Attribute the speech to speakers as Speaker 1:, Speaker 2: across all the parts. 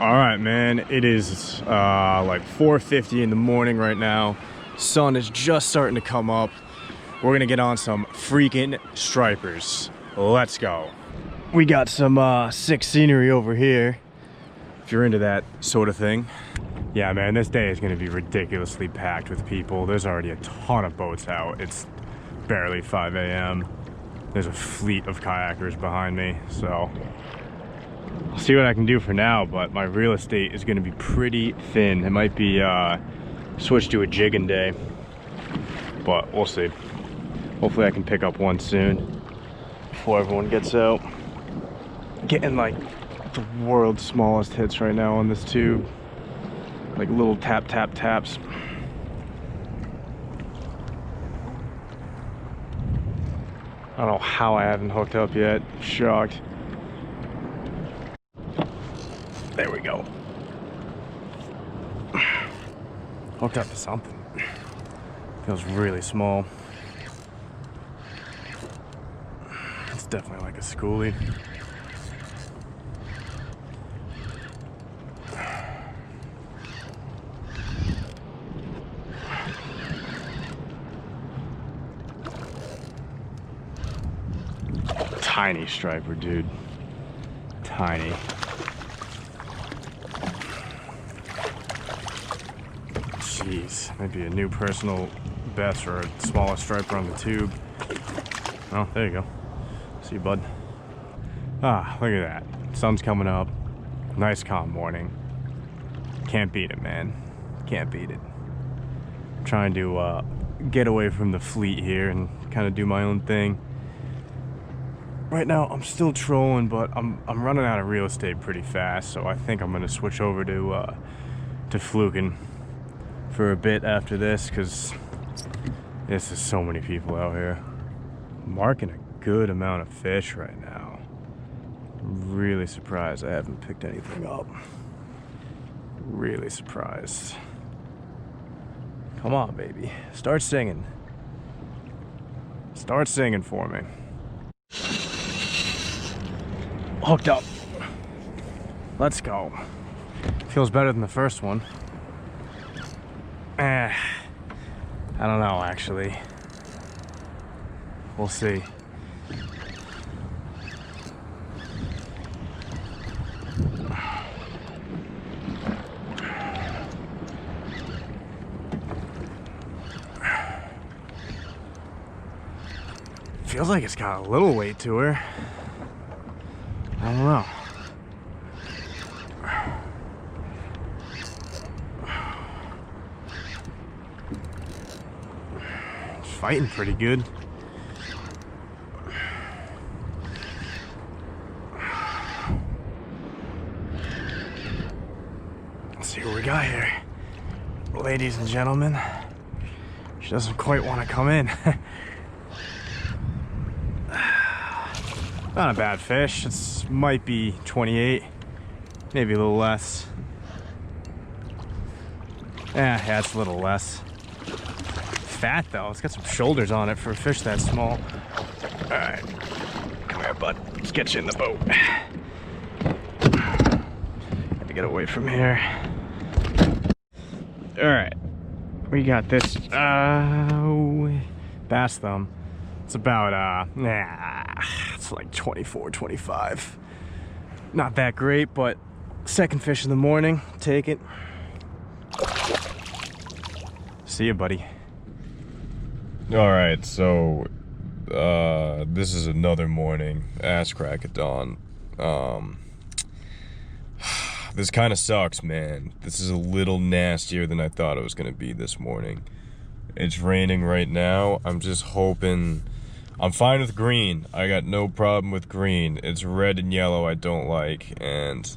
Speaker 1: All right, man, it is like 4:50 in the morning right now. Sun is just starting to come up. We're gonna get on some freaking stripers. Let's go. We got some sick scenery over here, if you're into that sort of thing. Yeah, man, this day is gonna be ridiculously packed with people. There's already a ton of boats out. It's barely 5 a.m. There's a fleet of kayakers behind me, so I'll see what I can do for now, but my real estate is gonna be pretty thin. It might be switch to a jigging day, but we'll see. Hopefully I can pick up one soon before everyone gets out. Getting like the world's smallest hits right now on this tube. Like little tap, tap, taps. I don't know how I haven't hooked up yet. Shocked. There we go. Hooked up to something. Feels really small. It's definitely like a schoolie. Tiny striper, dude. Tiny. Jeez, might be a new personal best for a smallest striper on the tube. Oh, there you go. See you, bud. Ah, look at that. Sun's coming up. Nice calm morning. Can't beat it, man. Can't beat it. I'm trying to get away from the fleet here and kind of do my own thing. Right now, I'm still trolling, but I'm running out of real estate pretty fast, so I think I'm gonna switch over to fluking for a bit after this, because there's just so many people out here. I'm marking a good amount of fish right now. I'm really surprised I haven't picked anything up. Really surprised. Come on, baby. Start singing. Start singing for me. Hooked up. Let's go. Feels better than the first one. I don't know, actually. We'll see. Feels like it's got a little weight to her. I don't know. It's fighting pretty good. Let's see what we got here. Ladies and gentlemen. She doesn't quite want to come in. Not a bad fish. It might be 28, maybe a little less. Yeah, it's a little less. Fat though. It's got some shoulders on it for a fish that small. All right, come here, bud. Let's get you in the boat. Gotta get away from here. All right, we got this bass thumb. It's about it's like 24, 25. Not that great, but second fish in the morning. Take it. See you, buddy.
Speaker 2: All right, so this is another morning. Ass crack at dawn. This kind of sucks, man. This is a little nastier than I thought it was gonna be this morning. It's raining right now. I'm just hoping. I'm fine with green. I got no problem with green. It's red and yellow I don't like, and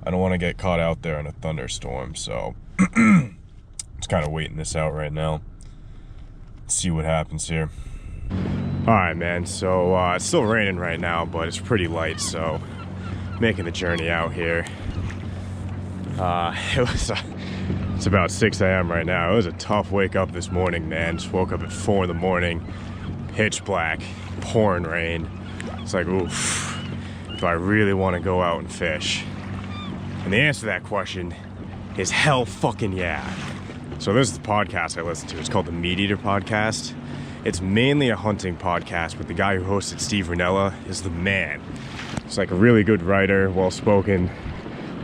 Speaker 2: I don't want to get caught out there in a thunderstorm, so just kind of waiting this out right now. Let's see what happens here.
Speaker 1: All right, man, so it's still raining right now, but it's pretty light, so making the journey out here. It's about 6 a.m. right now. It was a tough wake up this morning, man. Just woke up at 4 in the morning, pitch black, pouring rain. It's like, oof, do I really want to go out and fish? And the answer to that question is hell fucking yeah. So this is the podcast I listen to. It's called the Meat Eater Podcast. It's mainly a hunting podcast, but the guy who hosted, Steve Rinella, is the man. He's like a really good writer, well-spoken,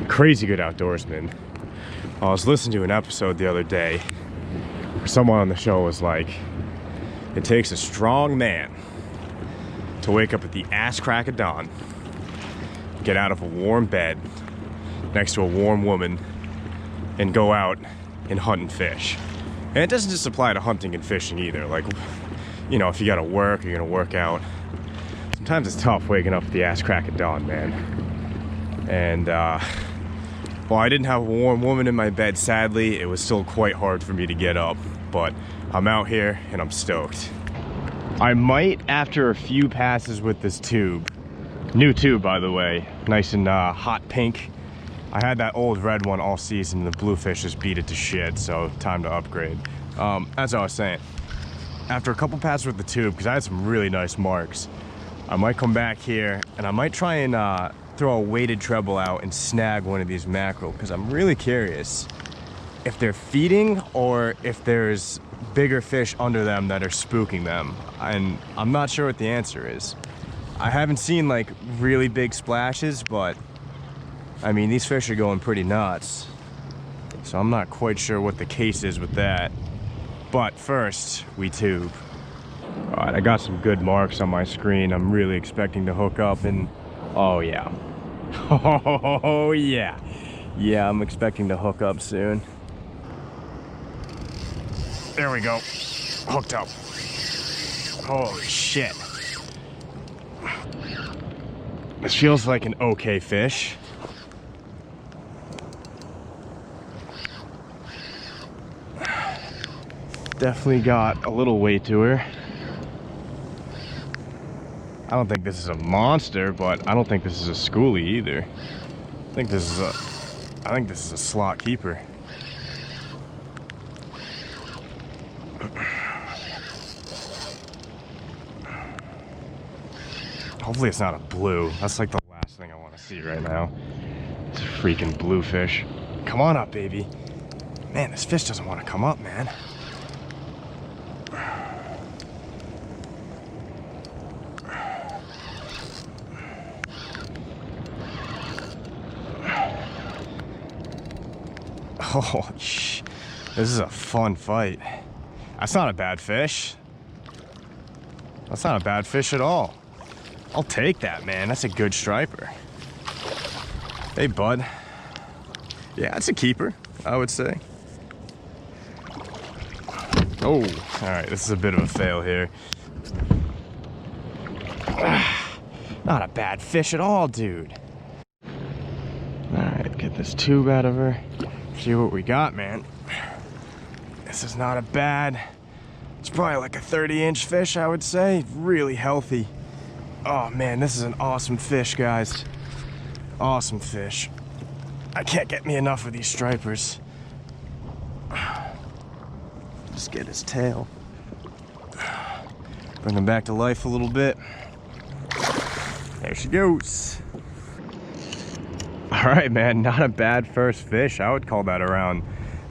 Speaker 1: crazy good outdoorsman. I was listening to an episode the other day where someone on the show was like, it takes a strong man to wake up at the ass crack of dawn, get out of a warm bed next to a warm woman, and go out and hunt and fish. And it doesn't just apply to hunting and fishing either. Like, you know, if you gotta work, you're gonna work out. Sometimes it's tough waking up at the ass crack of dawn, man. And, well, I didn't have a warm woman in my bed, sadly. It was still quite hard for me to get up, but I'm out here and I'm stoked. I might, after a few passes with this tube, new tube, by the way, nice and hot pink. I had that old red one all season, and the bluefish just beat it to shit, so time to upgrade. As I was saying, after a couple passes with the tube, because I had some really nice marks, I might come back here and I might try and throw a weighted treble out and snag one of these mackerel, because I'm really curious if they're feeding or if there's bigger fish under them that are spooking them, and I'm not sure what the answer is. I haven't seen like really big splashes, but I mean, these fish are going pretty nuts, so I'm not quite sure what the case is with that. But first, we tube. All right, I got some good marks on my screen. I'm really expecting to hook up, and oh yeah. Oh yeah. Yeah, I'm expecting to hook up soon. There we go. Hooked up. Holy shit. This feels like an okay fish. Definitely got a little weight to her. I don't think this is a monster, but I don't think this is a schoolie either. I think this is a slot keeper. Hopefully it's not a blue. That's like the last thing I want to see right now. It's a freaking bluefish. Come on up, baby. Man, this fish doesn't want to come up, man. Oh, this is a fun fight. That's not a bad fish. That's not a bad fish at all. I'll take that, man. That's a good striper. Hey, bud. Yeah, that's a keeper, I would say. Oh, all right. This is a bit of a fail here. Not a bad fish at all, dude. All right, get this tube out of her. See what we got, man. This is not a bad, it's probably like a 30-inch fish, I would say. Really healthy. Oh man, this is an awesome fish, guys. Awesome fish. I can't get me enough of these stripers. Just get his tail. Bring him back to life a little bit. There she goes. All right, man, not a bad first fish. I would call that around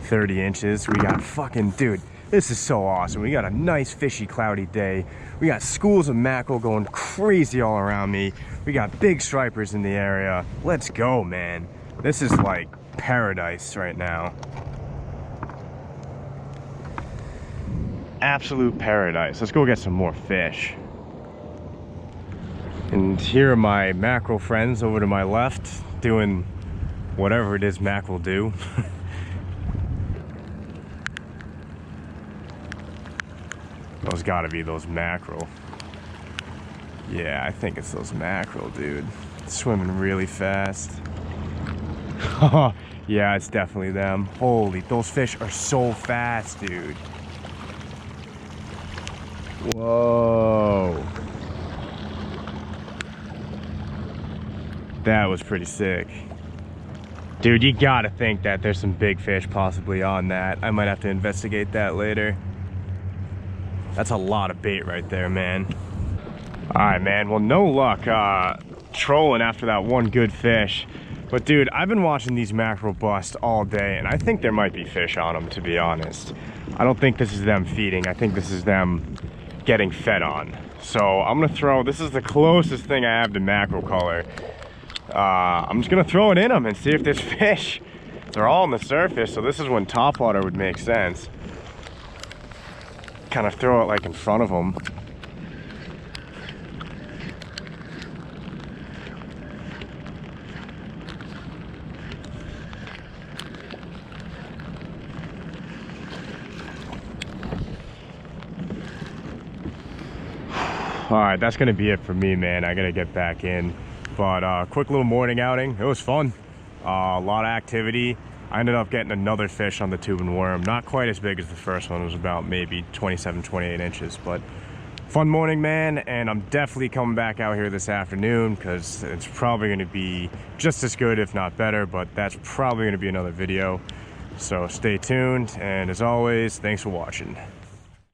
Speaker 1: 30 inches. We got fucking, dude, this is so awesome. We got a nice fishy cloudy day. We got schools of mackerel going crazy all around me. We got big stripers in the area. Let's go, man. This is like paradise right now. Absolute paradise. Let's go get some more fish. And here are my mackerel friends over to my left, doing whatever it is mackerel do. Those gotta be those mackerel. Yeah, I think it's those mackerel, dude. Swimming really fast. Yeah, it's definitely them. Holy, those fish are so fast, dude. Whoa. That was pretty sick. Dude, you gotta think that there's some big fish possibly on that. I might have to investigate that later. That's a lot of bait right there, man. All right, man, well, no luck trolling after that one good fish. But dude, I've been watching these mackerel bust all day, and I think there might be fish on them, to be honest. I don't think this is them feeding. I think this is them getting fed on. So I'm gonna throw, this is the closest thing I have to mackerel color. I'm just gonna throw it in them and see if there's fish. They're all on the surface, so this is when topwater would make sense. Kind of throw it like in front of them. All right, that's gonna be it for me, man. I gotta get back in. But quick little morning outing. It was fun. A lot of activity. I ended up getting another fish on the tube and worm. Not quite as big as the first one. It was about maybe 27, 28 inches. But fun morning, man. And I'm definitely coming back out here this afternoon because it's probably gonna be just as good, if not better. But that's probably gonna be another video. So stay tuned. And as always, thanks for watching.